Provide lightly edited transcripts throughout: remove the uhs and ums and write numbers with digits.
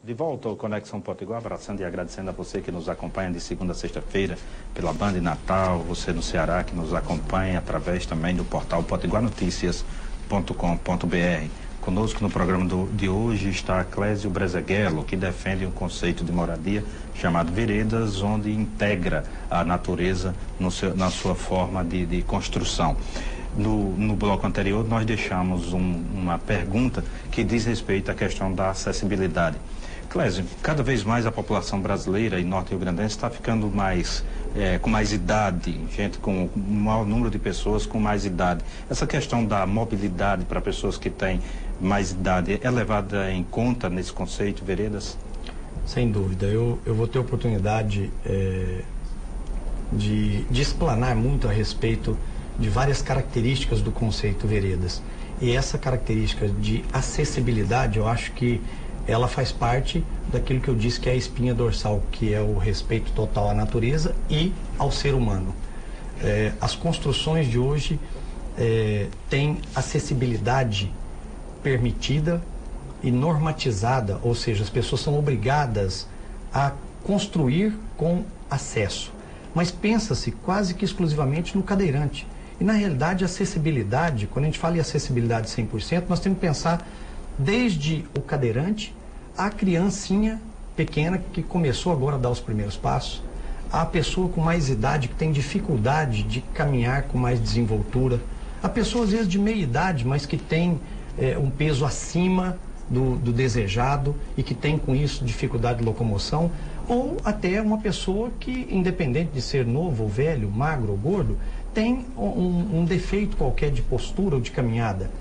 De volta ao Conexão Potiguar, abraçando e agradecendo a você que nos acompanha de segunda a sexta-feira pela Band Natal, você no Ceará que nos acompanha através também do portal potiguarnoticias.com.br. Conosco no programa de hoje está Clésio Brezeguelo, que defende um conceito de moradia chamado veredas, onde integra a natureza na sua forma de construção. No bloco anterior nós deixamos uma pergunta que diz respeito à questão da acessibilidade. Clésio, cada vez mais a população brasileira e norte-riograndense está ficando com mais idade, gente com um maior número de pessoas com mais idade. Essa questão da mobilidade para pessoas que têm mais idade é levada em conta nesse conceito, veredas? Sem dúvida. Eu vou ter oportunidade de explanar muito a respeito de várias características do conceito veredas. E essa característica de acessibilidade, eu acho que ela faz parte daquilo que eu disse que é a espinha dorsal, que é o respeito total à natureza e ao ser humano. As construções de hoje têm acessibilidade permitida e normatizada, ou seja, as pessoas são obrigadas a construir com acesso. Mas pensa-se quase que exclusivamente no cadeirante. E na realidade a acessibilidade, quando a gente fala em acessibilidade 100%, nós temos que pensar desde o cadeirante, a criancinha pequena que começou agora a dar os primeiros passos, a pessoa com mais idade que tem dificuldade de caminhar com mais desenvoltura, a pessoa às vezes de meia idade, mas que tem um peso acima do desejado e que tem com isso dificuldade de locomoção, ou até uma pessoa que, independente de ser novo ou velho, magro ou gordo, tem um defeito qualquer de postura ou de caminhada.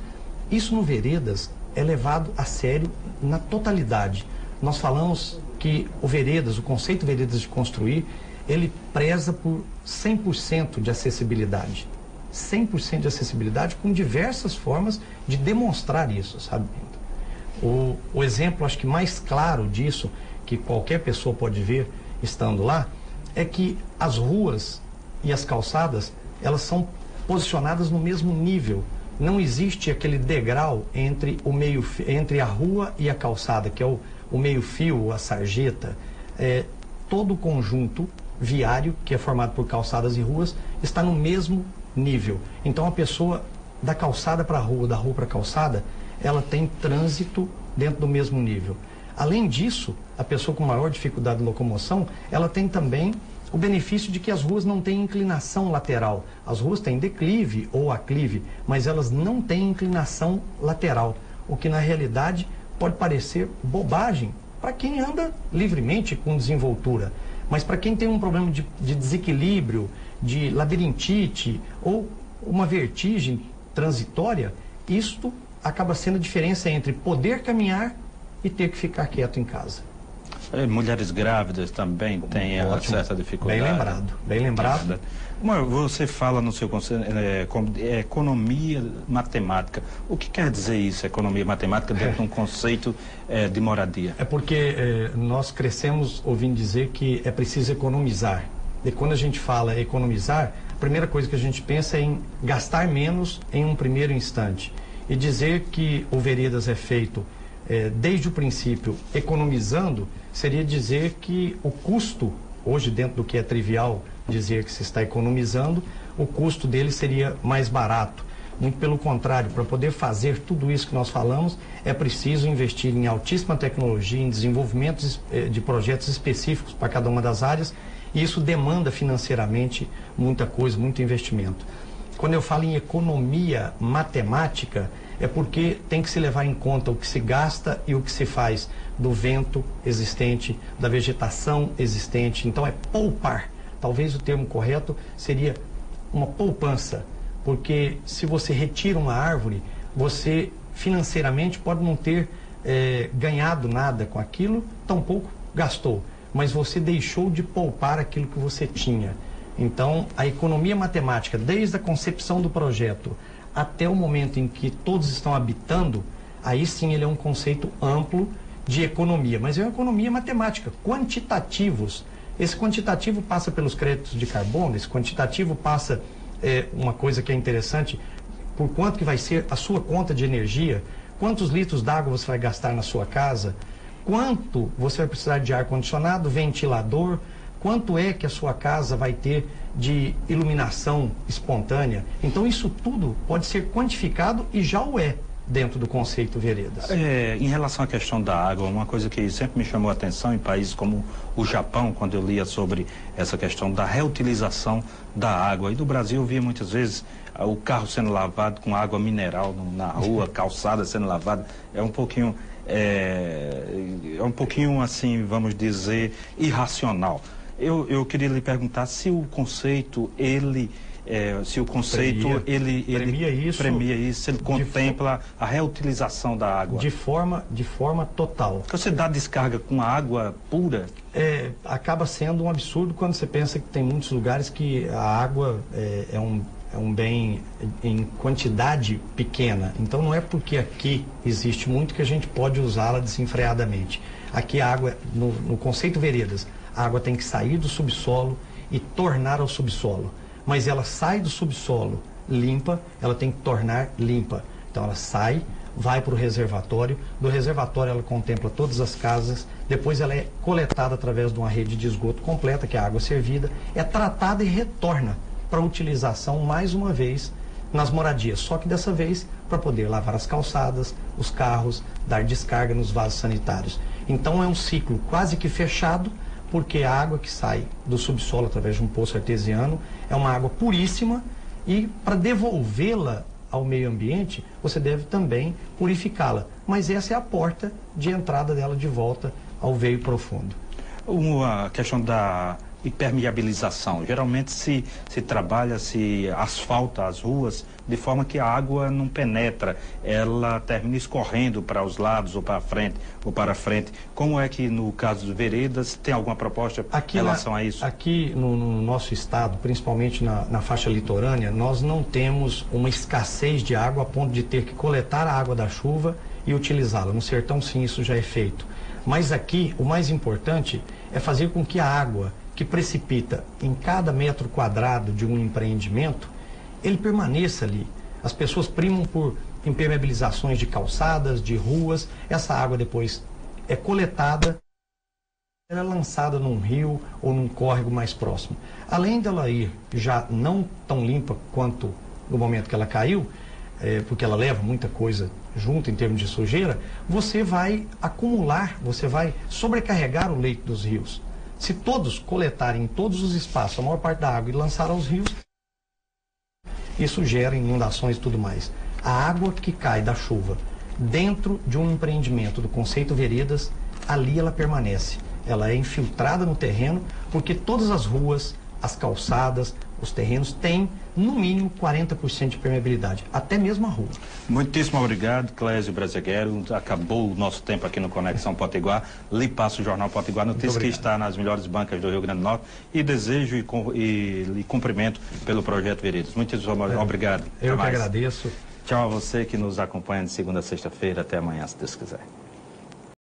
Isso no veredas é levado a sério na totalidade. Nós falamos que o veredas, o conceito veredas de construir, ele preza por 100% de acessibilidade. 100% de acessibilidade com diversas formas de demonstrar isso, sabe? O exemplo, acho que mais claro disso, que qualquer pessoa pode ver estando lá, é que as ruas e as calçadas, elas são posicionadas no mesmo nível. Não existe aquele degrau entre a rua e a calçada, que é o meio-fio, a sarjeta. Todo o conjunto viário, que é formado por calçadas e ruas, está no mesmo nível. Então a pessoa da calçada para a rua, da rua para a calçada, ela tem trânsito dentro do mesmo nível. Além disso, a pessoa com maior dificuldade de locomoção, ela tem também o benefício de que as ruas não têm inclinação lateral. As ruas têm declive ou aclive, mas elas não têm inclinação lateral, o que na realidade pode parecer bobagem para quem anda livremente com desenvoltura. Mas para quem tem um problema de desequilíbrio, de labirintite ou uma vertigem transitória, isto acaba sendo a diferença entre poder caminhar e ter que ficar quieto em casa. Mulheres grávidas também têm certa dificuldade. Bem lembrado, bem lembrado. Você fala no seu conceito economia matemática. O que quer dizer isso, economia matemática, dentro de um conceito de moradia? É porque nós crescemos ouvindo dizer que é preciso economizar. E quando a gente fala economizar, a primeira coisa que a gente pensa é em gastar menos em um primeiro instante. E dizer que o veredas é feito desde o princípio economizando, seria dizer que o custo, hoje dentro do que é trivial dizer que se está economizando, o custo dele seria mais barato. Muito pelo contrário, para poder fazer tudo isso que nós falamos, é preciso investir em altíssima tecnologia, em desenvolvimento de projetos específicos para cada uma das áreas, e isso demanda financeiramente muita coisa, muito investimento. Quando eu falo em economia matemática, é porque tem que se levar em conta o que se gasta e o que se faz do vento existente, da vegetação existente. Então é poupar. Talvez o termo correto seria uma poupança, porque se você retira uma árvore, você financeiramente pode não ter ganhado nada com aquilo, tampouco gastou, mas você deixou de poupar aquilo que você tinha. Então a economia matemática, desde a concepção do projeto até o momento em que todos estão habitando, aí sim ele é um conceito amplo de economia, mas é uma economia matemática, quantitativos. Esse quantitativo passa pelos créditos de carbono, esse quantitativo passa, uma coisa que é interessante, por quanto que vai ser a sua conta de energia, quantos litros d'água você vai gastar na sua casa, quanto você vai precisar de ar-condicionado, ventilador, quanto é que a sua casa vai ter de iluminação espontânea. Então isso tudo pode ser quantificado e já o é dentro do conceito Veredas. Em relação à questão da água, uma coisa que sempre me chamou a atenção em países como o Japão, quando eu lia sobre essa questão da reutilização da água. E no Brasil eu via muitas vezes o carro sendo lavado com água mineral na rua, calçada sendo lavada. É um pouquinho assim, vamos dizer, irracional. Eu queria lhe perguntar se o conceito, premia isso, se ele contempla a reutilização da água. De forma total. Porque você dá descarga com água pura? Acaba sendo um absurdo quando você pensa que tem muitos lugares que a água é um bem em quantidade pequena. Então não é porque aqui existe muito que a gente pode usá-la desenfreadamente. Aqui a água, no conceito Veredas, a água tem que sair do subsolo e tornar ao subsolo. Mas ela sai do subsolo limpa, ela tem que tornar limpa. Então ela sai, vai para o reservatório, do reservatório ela contempla todas as casas, depois ela é coletada através de uma rede de esgoto completa, que é a água servida, é tratada e retorna para utilização mais uma vez nas moradias, só que dessa vez para poder lavar as calçadas, os carros, dar descarga nos vasos sanitários. Então é um ciclo quase que fechado, porque a água que sai do subsolo através de um poço artesiano é uma água puríssima e para devolvê-la ao meio ambiente, você deve também purificá-la. Mas essa é a porta de entrada dela de volta ao veio profundo. Uma questão da impermeabilização. Geralmente se trabalha, se asfalta as ruas de forma que a água não penetra, ela termina escorrendo para os lados ou para frente. Como é que no caso de Veredas tem alguma proposta em relação a isso? Aqui no nosso estado, principalmente na faixa litorânea, nós não temos uma escassez de água a ponto de ter que coletar a água da chuva e utilizá-la. No sertão sim, isso já é feito. Mas aqui o mais importante é fazer com que a água que precipita em cada metro quadrado de um empreendimento, ele permaneça ali. As pessoas primam por impermeabilizações de calçadas, de ruas. Essa água depois é coletada, é lançada num rio ou num córrego mais próximo. Além dela ir já não tão limpa quanto no momento que ela caiu, porque ela leva muita coisa junto em termos de sujeira, você vai acumular, você vai sobrecarregar o leito dos rios. Se todos coletarem em todos os espaços a maior parte da água e lançar aos rios, isso gera inundações e tudo mais. A água que cai da chuva dentro de um empreendimento do conceito Veredas, ali ela permanece. Ela é infiltrada no terreno, porque todas as ruas, as calçadas, os terrenos têm no mínimo 40% de permeabilidade, até mesmo a rua. Muitíssimo obrigado, Clésio Brezeguero. Acabou o nosso tempo aqui no Conexão Potiguar. Lhe passo o Jornal Potiguar, notícia que está nas melhores bancas do Rio Grande do Norte, e desejo e cumprimento pelo Projeto Veredas. Muitíssimo obrigado. Eu que agradeço. Tchau a você que nos acompanha de segunda a sexta-feira. Até amanhã, se Deus quiser.